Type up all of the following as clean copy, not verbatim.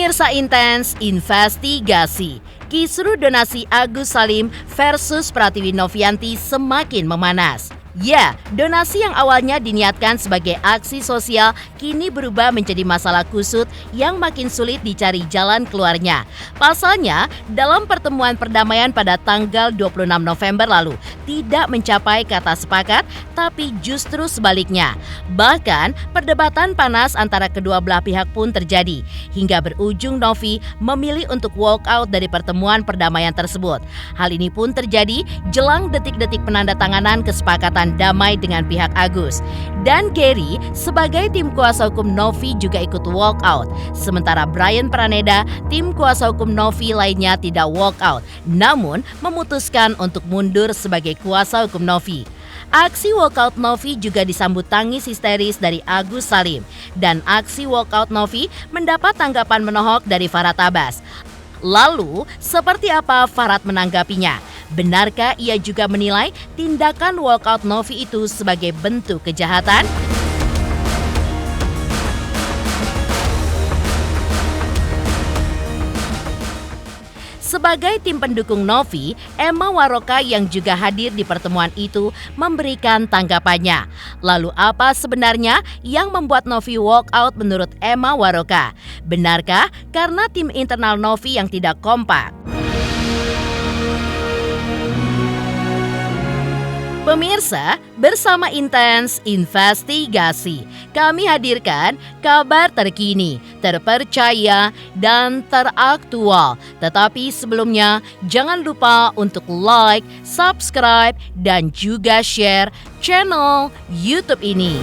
Pemirsa Intens investigasi, kisruh donasi Agus Salim versus Pratiwi Novianti semakin memanas. Ya, donasi yang awalnya diniatkan sebagai aksi sosial kini berubah menjadi masalah kusut yang makin sulit dicari jalan keluarnya. Pasalnya, dalam pertemuan perdamaian pada tanggal 26 November lalu, tidak mencapai kata sepakat, tapi justru sebaliknya. Bahkan, perdebatan panas antara kedua belah pihak pun terjadi, hingga berujung Novi memilih untuk walk out dari pertemuan perdamaian tersebut. Hal ini pun terjadi jelang detik-detik penandatanganan kesepakatan damai dengan pihak Agus. Dan Gary sebagai tim kuasa hukum Novi juga ikut walk out. Sementara Bryan Praneda, tim kuasa hukum Novi lainnya tidak walk out, namun memutuskan untuk mundur sebagai kuasa hukum Novi. Aksi walkout Novi juga disambut tangis histeris dari Agus Salim. Dan aksi walkout Novi mendapat tanggapan menohok dari Farhad Abbas. Lalu, seperti apa Farhad menanggapinya? Benarkah ia juga menilai tindakan walkout Novi itu sebagai bentuk kejahatan? Sebagai tim pendukung Novi, Emma Waroka yang juga hadir di pertemuan itu memberikan tanggapannya. Lalu apa sebenarnya yang membuat Novi walk out menurut Emma Waroka? Benarkah karena tim internal Novi yang tidak kompak? Pemirsa, bersama Intens Investigasi, kami hadirkan kabar terkini, terpercaya, dan teraktual. Tetapi sebelumnya, jangan lupa untuk like, subscribe, dan juga share channel YouTube ini.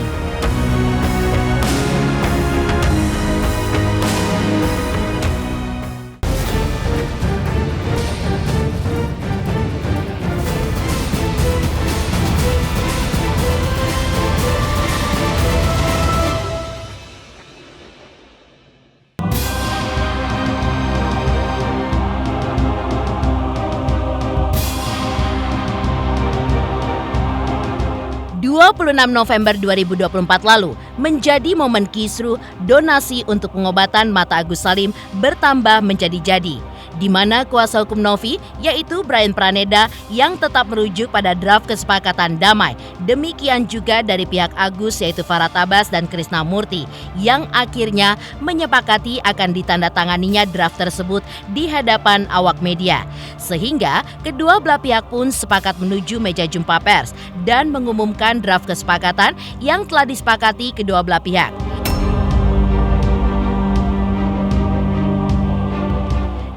...26 November 2024 lalu menjadi momen kisruh donasi untuk pengobatan mata Agus Salim bertambah menjadi-jadi, di mana kuasa hukum Novi yaitu Bryan Praneda yang tetap merujuk pada draft kesepakatan damai. Demikian juga dari pihak Agus yaitu Farhad Abbas dan Krishna Murty yang akhirnya menyepakati akan ditandatanganinya draft tersebut di hadapan awak media. Sehingga kedua belah pihak pun sepakat menuju meja jumpa pers dan mengumumkan draft kesepakatan yang telah disepakati kedua belah pihak.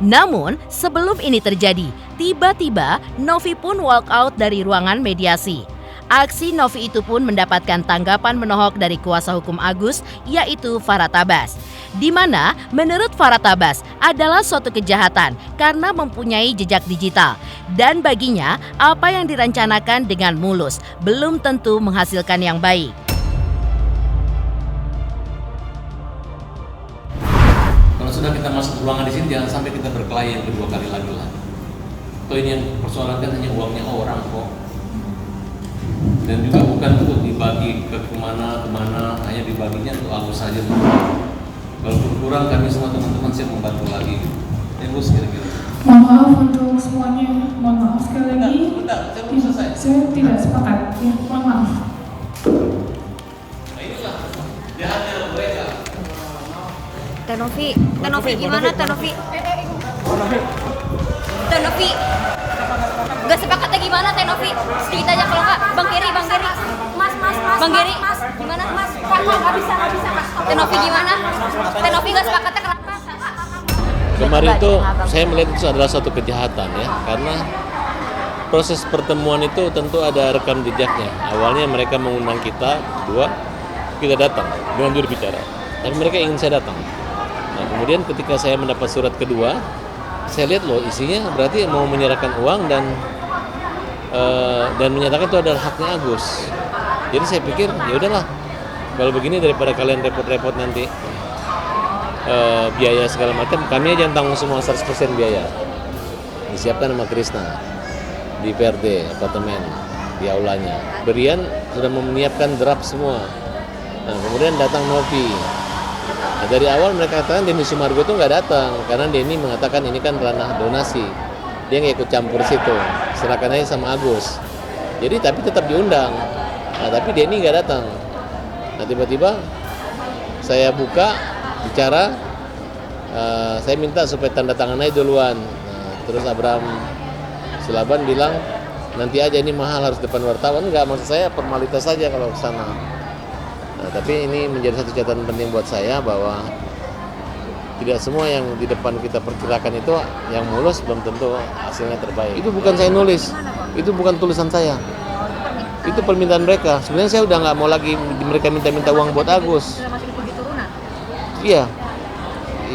Namun, sebelum ini terjadi, tiba-tiba Novi pun walk out dari ruangan mediasi. Aksi Novi itu pun mendapatkan tanggapan menohok dari kuasa hukum Agus, yaitu Farhad Abbas. Di mana, menurut Farhad Abbas, adalah suatu kejahatan karena mempunyai jejak digital. Dan baginya, apa yang dirancanakan dengan mulus belum tentu menghasilkan yang baik. Sudah kita masuk ruangan di sini, jangan sampai kita berkelahi yang kedua kali lagi lah. Toh ini yang persoalan kan hanya uangnya orang kok. Dan juga bukan untuk dibagi ke kemana, hanya dibaginya untuk Agus saja. Kalau kurang kami semua teman-teman siap membantu lagi. Ya Gus kira-kira. Mohon maaf untuk semuanya, mohon maaf sekali lagi. Bentar, saya belum selesai. Saya tidak sepakat, ya, mohon maaf. Nah inilah jahatnya mereka. Teh Novi gimana Teh Novi? Teh Novi, gak sepakatnya gimana Teh Novi? Sedikit aja kalau nggak, Bang Geri, Bang Geri, gimana Mas? Nggak bisa Mas. Teh Novi gimana? Teh Novi gak sepakatnya kenapa? Kemarin itu saya melihat itu adalah suatu kejahatan ya, karena proses pertemuan itu tentu ada rekam jejaknya. Awalnya mereka mengundang kita, kita datang dengan juru bicara, tapi mereka ingin saya datang. Nah, kemudian ketika saya mendapat surat kedua, saya lihat loh isinya berarti mau menyerahkan uang dan menyatakan itu adalah haknya Agus. Jadi saya pikir ya udahlah, kalau begini daripada kalian repot-repot nanti biaya segala macam, kami aja yang tanggung semua 100% biaya. Disiapkan sama Krishna di PRD apartemen di aulanya. Bryan sudah menyiapkan draft semua. Nah kemudian datang Novi Nah, dari awal mereka katakan Denny Sumargo itu nggak datang karena Denny mengatakan ini kan ranah donasi, dia nggak ikut campur situ, serahkan aja sama Agus. Jadi tapi tetap diundang, nah, tapi Denny nggak datang. Nah tiba-tiba saya buka bicara, saya minta supaya tanda tangan aja duluan. Nah, terus Abraham Silaban bilang nanti aja, ini mahal, harus depan wartawan. Enggak, maksud saya formalitas saja kalau ke sana. Nah, tapi ini menjadi satu catatan penting buat saya bahwa tidak semua yang di depan kita perkirakan itu yang mulus belum tentu hasilnya terbaik. Itu bukan saya nulis, itu bukan tulisan saya. Itu permintaan mereka. Sebenarnya saya udah nggak mau lagi mereka minta uang buat Agus. Sudah masuk di turunan. Iya.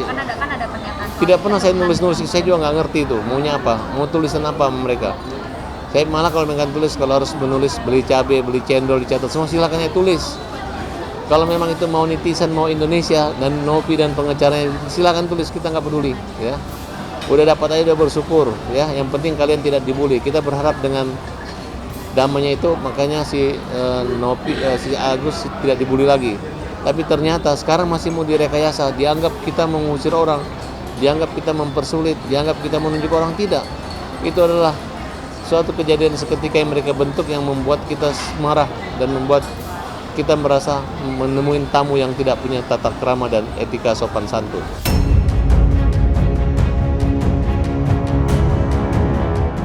Kan ada pernyataan. Tidak pernah saya nulis, saya juga nggak ngerti itu maunya apa, mau tulisan apa mereka. Saya malah kalau mereka tulis, kalau harus menulis beli cabai, beli cendol, dicatat semua, silakan ya tulis. Kalau memang itu mau netizen, mau Indonesia dan Novi dan pengacaranya, silakan tulis, kita nggak peduli, ya. Udah dapat aja, udah bersyukur, ya. Yang penting kalian tidak dibully. Kita berharap dengan damainya itu, makanya si Agus tidak dibully lagi. Tapi ternyata sekarang masih mau direkayasa, dianggap kita mengusir orang, dianggap kita mempersulit, dianggap kita menunjuk orang. Tidak. Itu adalah suatu kejadian seketika yang mereka bentuk yang membuat kita marah dan membuat kita merasa menemui tamu yang tidak punya tata krama dan etika sopan santun.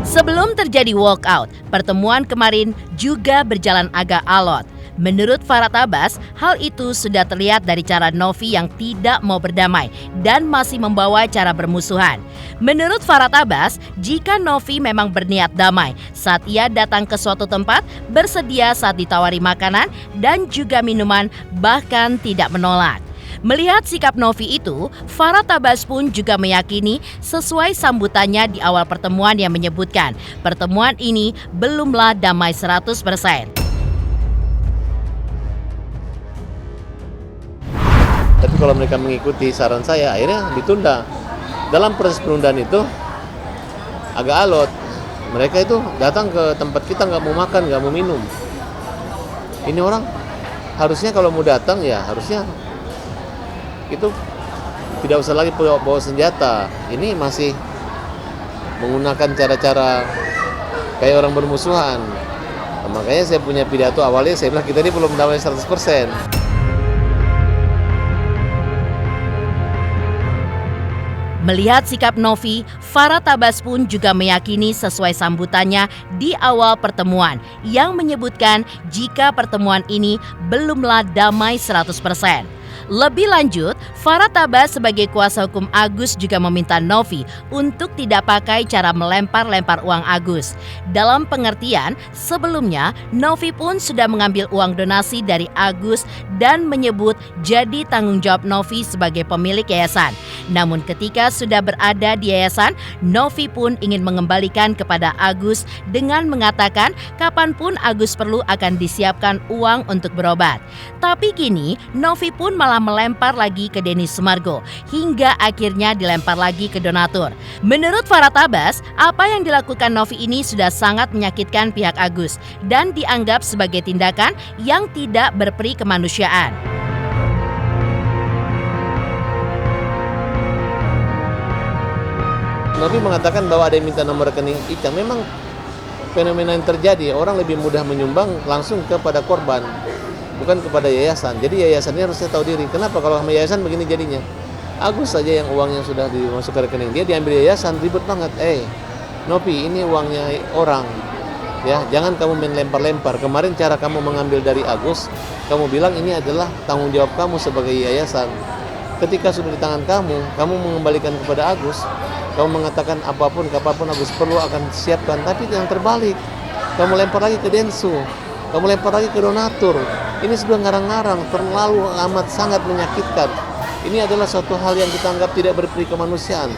Sebelum terjadi walkout, pertemuan kemarin juga berjalan agak alot. Menurut Farhad Abbas, hal itu sudah terlihat dari cara Novi yang tidak mau berdamai dan masih membawa cara bermusuhan. Menurut Farhad Abbas, jika Novi memang berniat damai, saat ia datang ke suatu tempat, bersedia saat ditawari makanan dan juga minuman, bahkan tidak menolak. Melihat sikap Novi itu, Farhad Abbas pun juga meyakini sesuai sambutannya di awal pertemuan yang menyebutkan pertemuan ini belumlah damai 100%. Tapi kalau mereka mengikuti saran saya, akhirnya ditunda. Dalam proses penundaan itu agak alot. Mereka itu datang ke tempat kita nggak mau makan, nggak mau minum. Ini orang harusnya kalau mau datang ya harusnya itu tidak usah lagi bawa senjata. Ini masih menggunakan cara-cara kayak orang bermusuhan. Nah, makanya saya punya pidato awalnya saya bilang kita ini belum damai 100%. Melihat sikap Novi, Farhad Abbas pun juga meyakini sesuai sambutannya di awal pertemuan yang menyebutkan jika pertemuan ini belumlah damai 100%. Lebih lanjut, Farhad Abbas sebagai kuasa hukum Agus juga meminta Novi untuk tidak pakai cara melempar-lempar uang Agus. Dalam pengertian, sebelumnya Novi pun sudah mengambil uang donasi dari Agus dan menyebut jadi tanggung jawab Novi sebagai pemilik yayasan. Namun ketika sudah berada di yayasan, Novi pun ingin mengembalikan kepada Agus dengan mengatakan kapanpun Agus perlu akan disiapkan uang untuk berobat. Tapi kini Novi pun malah melempar lagi ke Denny Sumargo hingga akhirnya dilempar lagi ke donatur. Menurut Farhad Abbas, apa yang dilakukan Novi ini sudah sangat menyakitkan pihak Agus dan dianggap sebagai tindakan yang tidak berperi kemanusiaan. Novi mengatakan bahwa ada yang minta nomor rekening Ica. Memang fenomena yang terjadi, orang lebih mudah menyumbang langsung kepada korban, bukan kepada yayasan. Jadi yayasannya harusnya tahu diri. Kenapa kalau sama yayasan begini jadinya? Agus saja yang uangnya sudah dimasuk ke rekening, dia diambil yayasan, ribet banget. Novi, ini uangnya orang. Ya, jangan kamu main lempar-lempar. Kemarin cara kamu mengambil dari Agus, kamu bilang ini adalah tanggung jawab kamu sebagai yayasan. Ketika sudah di tangan kamu mengembalikan kepada Agus. Kamu mengatakan apapun, kapanpun Agus perlu akan siapkan. Tapi yang terbalik, kamu lempar lagi ke Densu, kamu lempar lagi ke donatur. Ini sudah ngarang-ngarang, terlalu amat sangat menyakitkan. Ini adalah suatu hal yang kita anggap tidak berperi kemanusiaan.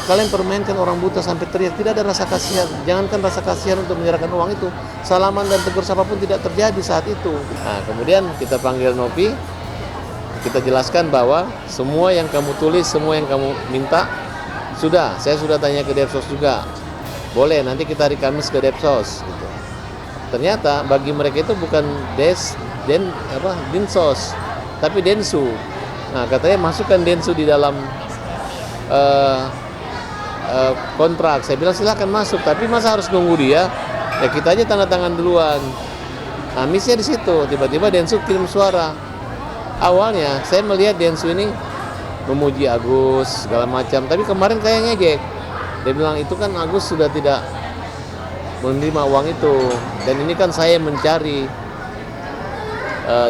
Kalian permainkan orang buta sampai teriak, tidak ada rasa kasihan. Jangankan rasa kasihan untuk menyerahkan uang itu, salaman dan tegur sapa pun tidak terjadi saat itu. Nah, kemudian kita panggil Novi, kita jelaskan bahwa semua yang kamu tulis, semua yang kamu minta, saya sudah tanya ke Depsos juga. Boleh, nanti kita hari Kamis ke Depsos. Gitu. Ternyata bagi mereka itu bukan Dinsos, tapi Densu. Nah katanya masukkan Densu di dalam kontrak. Saya bilang silahkan masuk, tapi masa harus nunggu dia? Ya kita aja tanda tangan duluan. Nah misinya di situ. Tiba-tiba Densu kirim suara. Awalnya saya melihat Densu ini memuji Agus segala macam, tapi kemarin kayak ngejek. Dia bilang itu kan Agus sudah tidak menerima uang itu, dan ini kan saya mencari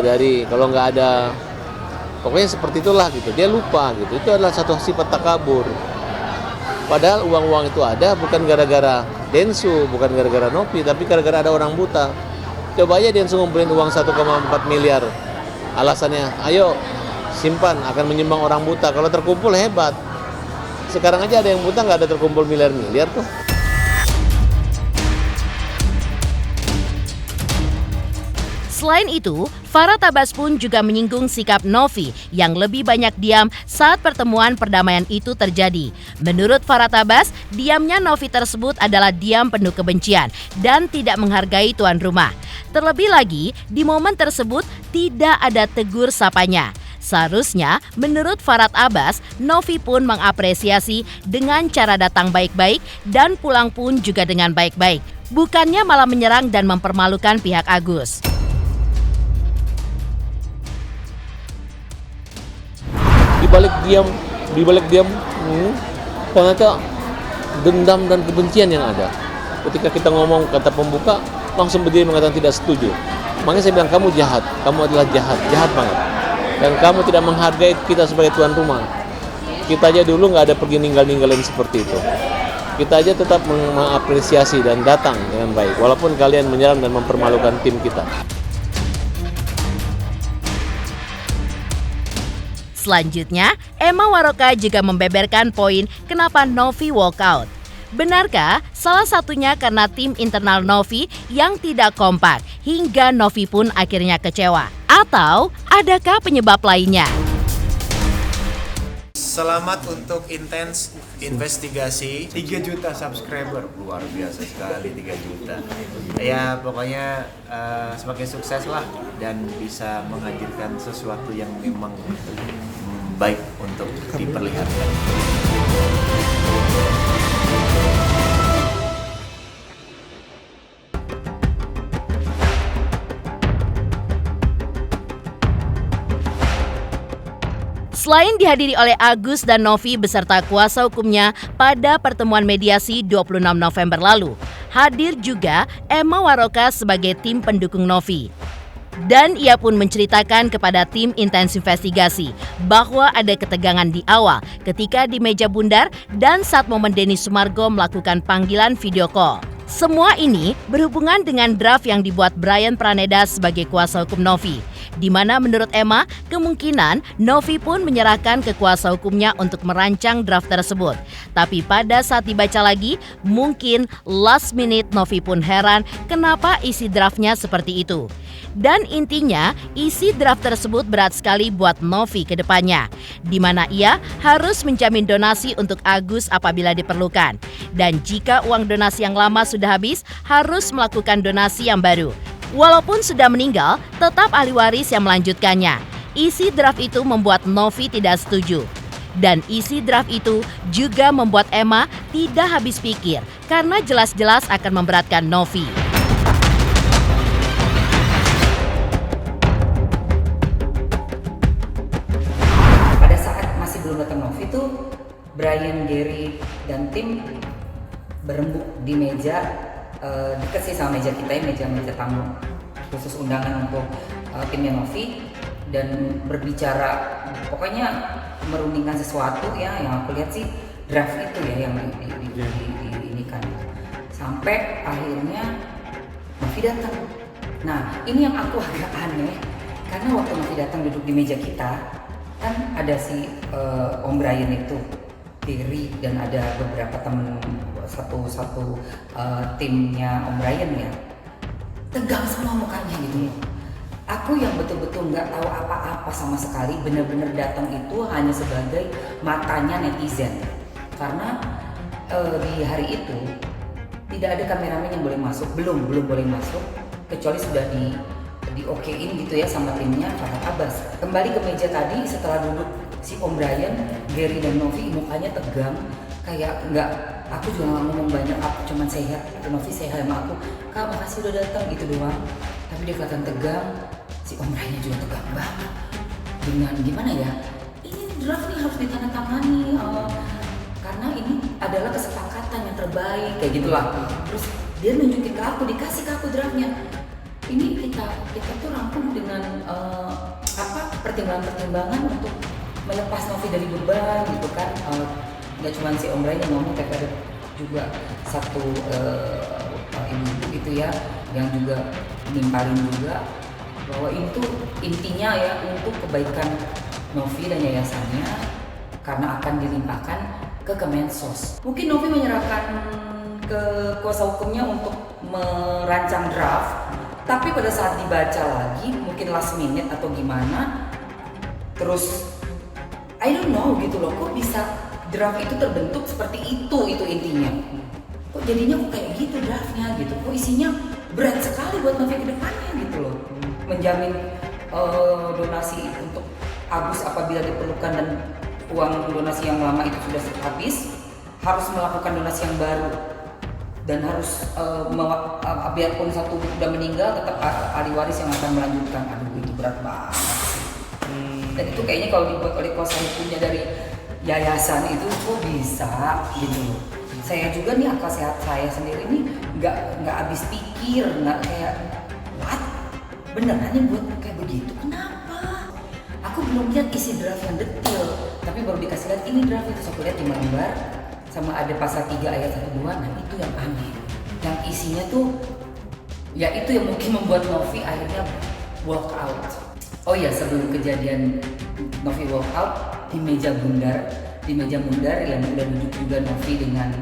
dari kalau nggak ada, pokoknya seperti itulah gitu. Dia lupa gitu. Itu adalah satu sifat takabur. Padahal uang-uang itu ada bukan gara-gara Densu, bukan gara-gara Novi, tapi gara-gara ada orang buta. Coba aja Densu ngumpulin uang 1,4 miliar. Alasannya, ayo simpan, akan menyumbang orang buta. Kalau terkumpul hebat. Sekarang aja ada yang buta nggak ada terkumpul miliar-miliar tuh. Selain itu, Farah Tabas pun juga menyinggung sikap Novi yang lebih banyak diam saat pertemuan perdamaian itu terjadi. Menurut Farah Tabas, diamnya Novi tersebut adalah diam penuh kebencian dan tidak menghargai tuan rumah. Terlebih lagi, di momen tersebut tidak ada tegur sapanya. Seharusnya, menurut Farah Tabas, Novi pun mengapresiasi dengan cara datang baik-baik dan pulang pun juga dengan baik-baik. Bukannya malah menyerang dan mempermalukan pihak Agus. Di balik diam, ternyata dendam dan kebencian yang ada. Ketika kita ngomong kata pembuka, langsung berdiri mengatakan tidak setuju. Makanya saya bilang kamu jahat, kamu adalah jahat banget. Dan kamu tidak menghargai kita sebagai tuan rumah. Kita aja dulu nggak ada pergi ninggalin seperti itu. Kita aja tetap mengapresiasi dan datang dengan baik, walaupun kalian menyerang dan mempermalukan tim kita. Selanjutnya, Emma Waroka juga membeberkan poin kenapa Novi walk out. Benarkah salah satunya karena tim internal Novi yang tidak kompak hingga Novi pun akhirnya kecewa? Atau adakah penyebab lainnya? Selamat untuk intens investigasi. 3 juta subscriber, luar biasa sekali 3 juta. Ya pokoknya semakin sukses lah dan bisa menghadirkan sesuatu yang memang baik untuk diperlihatkan. Selain dihadiri oleh Agus dan Novi beserta kuasa hukumnya pada pertemuan mediasi 26 November lalu, hadir juga Emma Waroka sebagai tim pendukung Novi. Dan ia pun menceritakan kepada tim intens investigasi bahwa ada ketegangan di awal ketika di meja bundar dan saat momen Denny Sumargo melakukan panggilan video call. Semua ini berhubungan dengan draft yang dibuat Brian Praneda sebagai kuasa hukum Novi, di mana menurut Emma kemungkinan Novi pun menyerahkan ke kuasa hukumnya untuk merancang draft tersebut. Tapi pada saat dibaca lagi, mungkin last minute Novi pun heran kenapa isi draftnya seperti itu. Dan intinya, isi draft tersebut berat sekali buat Novi ke depannya, di mana ia harus menjamin donasi untuk Agus apabila diperlukan. Dan jika uang donasi yang lama sudah habis, harus melakukan donasi yang baru. Walaupun sudah meninggal, tetap ahli waris yang melanjutkannya. Isi draft itu membuat Novi tidak setuju. Dan isi draft itu juga membuat Emma tidak habis pikir, karena jelas-jelas akan memberatkan Novi. Brian, Gary, dan tim berembuk di meja dekat sih sama meja kita ya, meja tamu khusus undangan untuk timnya Novi, dan berbicara pokoknya merundingkan sesuatu ya, yang aku lihat sih draft itu ya yang ini kan sampai akhirnya Novi datang. Nah ini yang aku agak aneh karena waktu Novi datang duduk di meja kita kan ada si Om Brian itu, Terry, dan ada beberapa temen satu timnya Om Brian ya, tegang semua mukanya gitu. Aku yang betul-betul nggak tahu apa-apa sama sekali, benar-benar datang itu hanya sebagai matanya netizen. Karena di hari itu tidak ada kameramen yang boleh masuk, belum boleh masuk, kecuali sudah diokein gitu ya sama timnya Farhad Abbas. Kembali ke meja tadi, setelah duduk si Om Brian, Gary dan Novi mukanya tegang, kayak nggak, aku juga nggak ngomong banyak, aku cuman sehat, Novi sehat sama aku, Kak makasih udah datang gitu doang. Tapi dia kelihatan tegang, si Om Brian juga tegang banget. Dengan gimana ya, ini draft nih harus ditandatangani, karena ini adalah kesepakatan yang terbaik kayak gitulah. Terus dia nunjukin ke aku, dikasih ke aku draftnya. Ini kita tuh rangkum dengan pertimbangan-pertimbangan untuk melepas Novi dari beban gitu kan. Nggak cuma si Om Brian yang ngomong, tapi ada juga satu ibu itu ya yang juga nimpalin juga bahwa itu intinya ya untuk kebaikan Novi dan yayasannya, karena akan dilimpahkan ke Kemensos. Mungkin Novi menyerahkan ke kuasa hukumnya untuk merancang draft, tapi pada saat dibaca lagi mungkin last minute atau gimana, terus I don't know gitu loh, kok bisa draft itu terbentuk seperti itu intinya. Kok jadinya kok kayak gitu draftnya gitu, kok isinya berat sekali buat Novi ke depannya gitu loh. Menjamin donasi untuk Agus apabila diperlukan dan uang donasi yang lama itu sudah habis, harus melakukan donasi yang baru dan harus biarpun satu udah meninggal tetap ahli waris yang akan melanjutkan. Aduh itu berat banget sih. Dan itu kayaknya kalau dibuat oleh kuasa hukumnya dari yayasan itu kok bisa gitu loh. Saya juga nih akal sehat saya sendiri ini nggak habis pikir, nggak kayak what, beneran nih buat kayak begitu, kenapa? Aku belum lihat isi draft yang detail, tapi baru dikasih lihat ini draft itu, aku lihat 5 lembar sama ada pasal 3 ayat 1 2. Nah itu yang aneh, yang isinya tuh ya itu yang mungkin membuat Novi akhirnya walk out. Oh iya, sebelum kejadian Novi walk out, di meja bundar yang udah duduk juga Novi dengan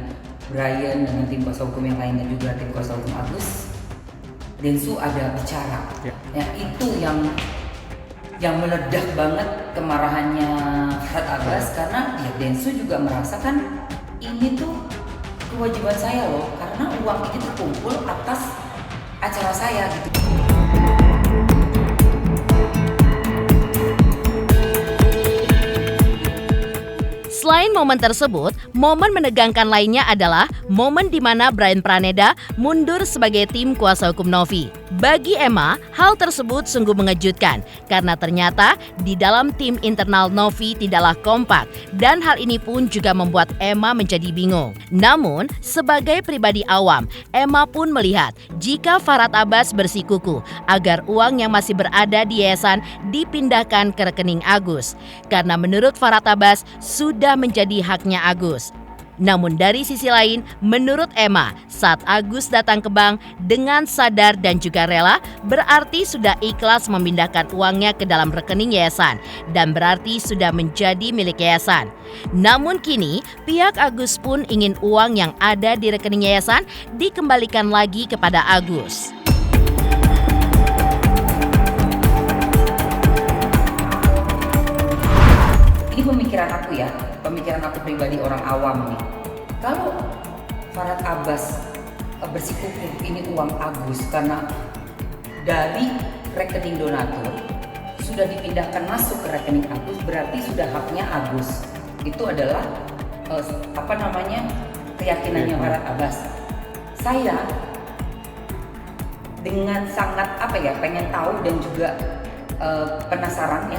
Brian dengan tim kuasa hukum yang lainnya juga tim kuasa hukum Agus, Densu ada bicara. Ya itu yang meledak banget kemarahannya Farhad Abbas, karena ya Densu juga merasakan ini tuh kewajiban saya loh, karena uang ini terkumpul atas acara saya gitu. Selain momen tersebut, momen menegangkan lainnya adalah momen di mana Brian Praneda mundur sebagai tim kuasa hukum Novi. Bagi Emma, hal tersebut sungguh mengejutkan karena ternyata di dalam tim internal Novi tidaklah kompak dan hal ini pun juga membuat Emma menjadi bingung. Namun, sebagai pribadi awam, Emma pun melihat jika Farhad Abbas bersikukuh agar uang yang masih berada di yayasan dipindahkan ke rekening Agus. Karena menurut Farhad Abbas sudah menjadi haknya Agus. Namun dari sisi lain, menurut Emma, saat Agus datang ke bank dengan sadar dan juga rela, berarti sudah ikhlas memindahkan uangnya ke dalam rekening yayasan dan berarti sudah menjadi milik yayasan. Namun kini, pihak Agus pun ingin uang yang ada di rekening yayasan dikembalikan lagi kepada Agus. Ini pemikiran aku pribadi orang awam nih. Kalau Farhad Abbas bersikukuh ini uang Agus karena dari rekening donatur sudah dipindahkan masuk ke rekening Agus, berarti sudah haknya Agus. Itu adalah keyakinannya Farhad Abbas. Saya dengan sangat pengen tahu dan juga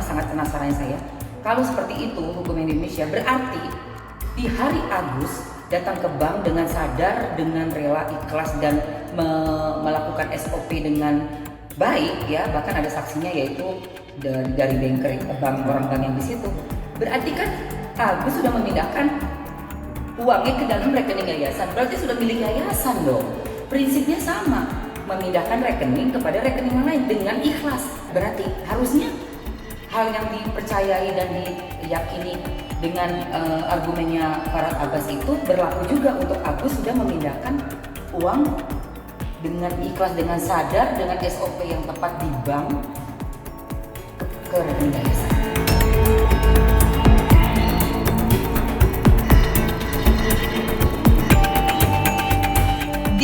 sangat penasaran saya. Kalau seperti itu hukum Indonesia, berarti di hari Agus datang ke bank dengan sadar, dengan rela, ikhlas dan melakukan SOP dengan baik ya, bahkan ada saksinya yaitu dari banker orang bank yang di situ. Berarti kan Agus sudah memindahkan uangnya ke dalam rekening yayasan, berarti sudah milik yayasan dong. Prinsipnya sama, memindahkan rekening kepada rekening yang lain dengan ikhlas. Berarti harusnya hal yang dipercayai dan diyakini dengan argumennya Farhad Abbas itu berlaku juga untuk Agus sudah memindahkan uang dengan ikhlas, dengan sadar, dengan SOP yang tepat di bank ke rekening yayasan.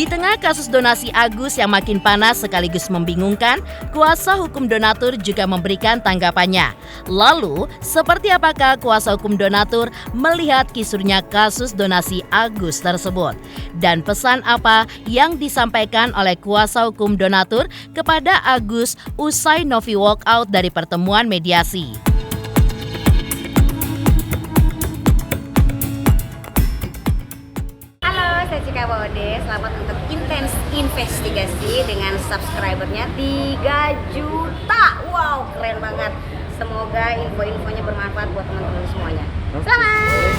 Di tengah kasus donasi Agus yang makin panas sekaligus membingungkan, kuasa hukum donatur juga memberikan tanggapannya. Lalu, seperti apakah kuasa hukum donatur melihat kisruhnya kasus donasi Agus tersebut? Dan pesan apa yang disampaikan oleh kuasa hukum donatur kepada Agus usai Novi walkout dari pertemuan mediasi? Saya Cika Bode, selamat untuk Intens Investigasi dengan subscribernya 3 juta. Wow, keren banget. Semoga info-infonya bermanfaat buat teman-teman semuanya. Selamat!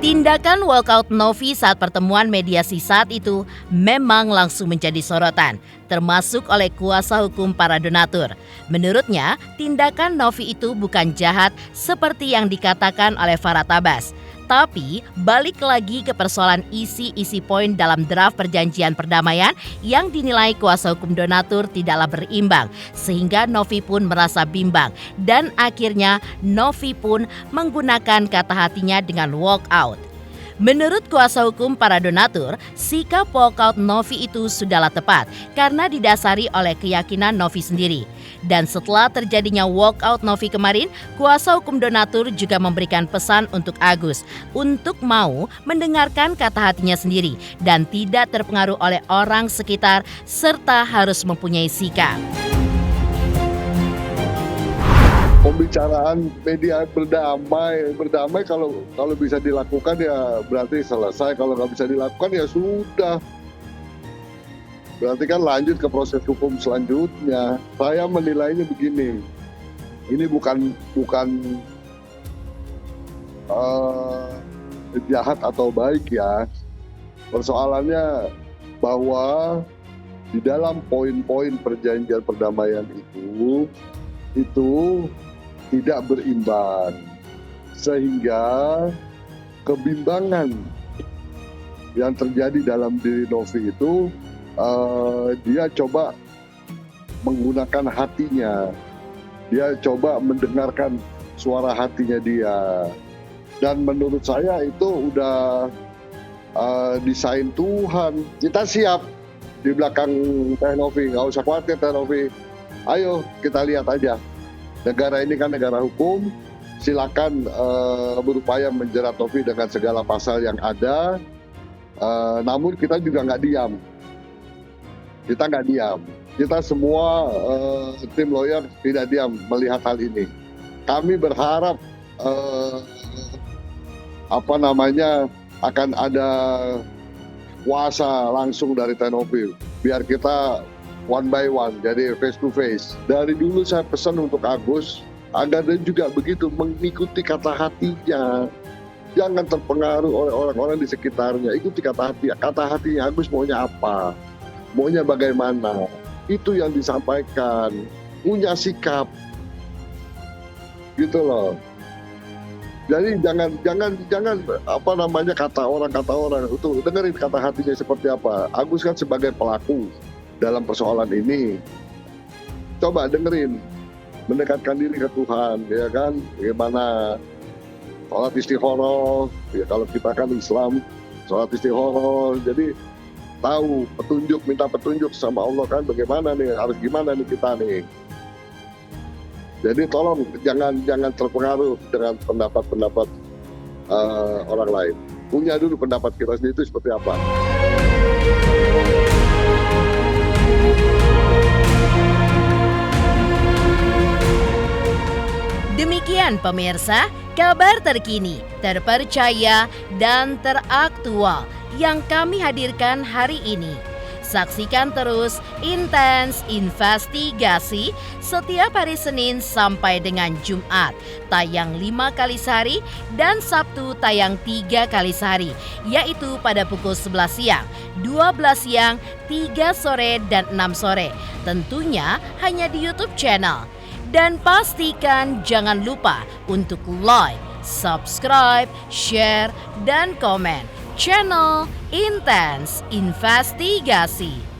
Tindakan walkout Novi saat pertemuan mediasi saat itu memang langsung menjadi sorotan, termasuk oleh kuasa hukum para donatur. Menurutnya, tindakan Novi itu bukan jahat seperti yang dikatakan oleh Farah Tabas. Tapi, balik lagi ke persoalan isi-isi poin dalam draft perjanjian perdamaian yang dinilai kuasa hukum donatur tidaklah berimbang, sehingga Novi pun merasa bimbang. Dan akhirnya, Novi pun menggunakan kata hatinya dengan walkout. Menurut kuasa hukum para donatur, sikap walkout Novi itu sudahlah tepat karena didasari oleh keyakinan Novi sendiri. Dan setelah terjadinya walkout Novi kemarin, kuasa hukum donatur juga memberikan pesan untuk Agus untuk mau mendengarkan kata hatinya sendiri dan tidak terpengaruh oleh orang sekitar serta harus mempunyai sikap. Pembicaraan media berdamai kalau bisa dilakukan ya berarti selesai, kalau nggak bisa dilakukan ya sudah, berarti kan lanjut ke proses hukum selanjutnya. Saya menilainya begini, ini bukan jahat atau baik ya, persoalannya bahwa di dalam poin-poin perjanjian perdamaian itu tidak berimbang, sehingga kebimbangan yang terjadi dalam diri Novi itu dia coba menggunakan hatinya, dia coba mendengarkan suara hatinya dia, dan menurut saya itu udah desain Tuhan. Kita siap di belakang Teh Novi, nggak usah khawatir Teh Novi, ayo kita lihat aja. Negara ini kan negara hukum, silakan berupaya menjerat Novi dengan segala pasal yang ada. Namun kita juga nggak diam. Kita semua tim lawyer tidak diam melihat hal ini. Kami berharap akan ada kuasa langsung dari Teh Novi, biar kita one by one, jadi face to face. Dari dulu saya pesan untuk Agus agar dia juga begitu mengikuti kata hatinya, jangan terpengaruh oleh orang-orang di sekitarnya. Ikuti kata hatinya Agus maunya apa, maunya bagaimana, itu yang disampaikan, punya sikap, gitu loh. Jadi jangan kata orang itu, dengerin kata hatinya seperti apa. Agus kan sebagai pelaku dalam persoalan ini, coba dengerin, mendekatkan diri ke Tuhan, ya kan, bagaimana sholat istikharah, ya kalau kita kan Islam, sholat istikharah, jadi tahu petunjuk, minta petunjuk sama Allah kan, bagaimana nih, harus gimana nih kita nih. Jadi tolong jangan terpengaruh dengan pendapat orang lain. Punya dulu pendapat kita sendiri itu seperti apa. Demikian pemirsa, kabar terkini, terpercaya, dan teraktual yang kami hadirkan hari ini. Saksikan terus Intens Investigasi setiap hari Senin sampai dengan Jumat, tayang 5 kali sehari, dan Sabtu tayang 3 kali sehari, yaitu pada pukul 11 siang, 12 siang, 3 sore, dan 6 sore. Tentunya hanya di YouTube channel. Dan pastikan jangan lupa untuk like, subscribe, share, dan komen channel Intens Investigasi.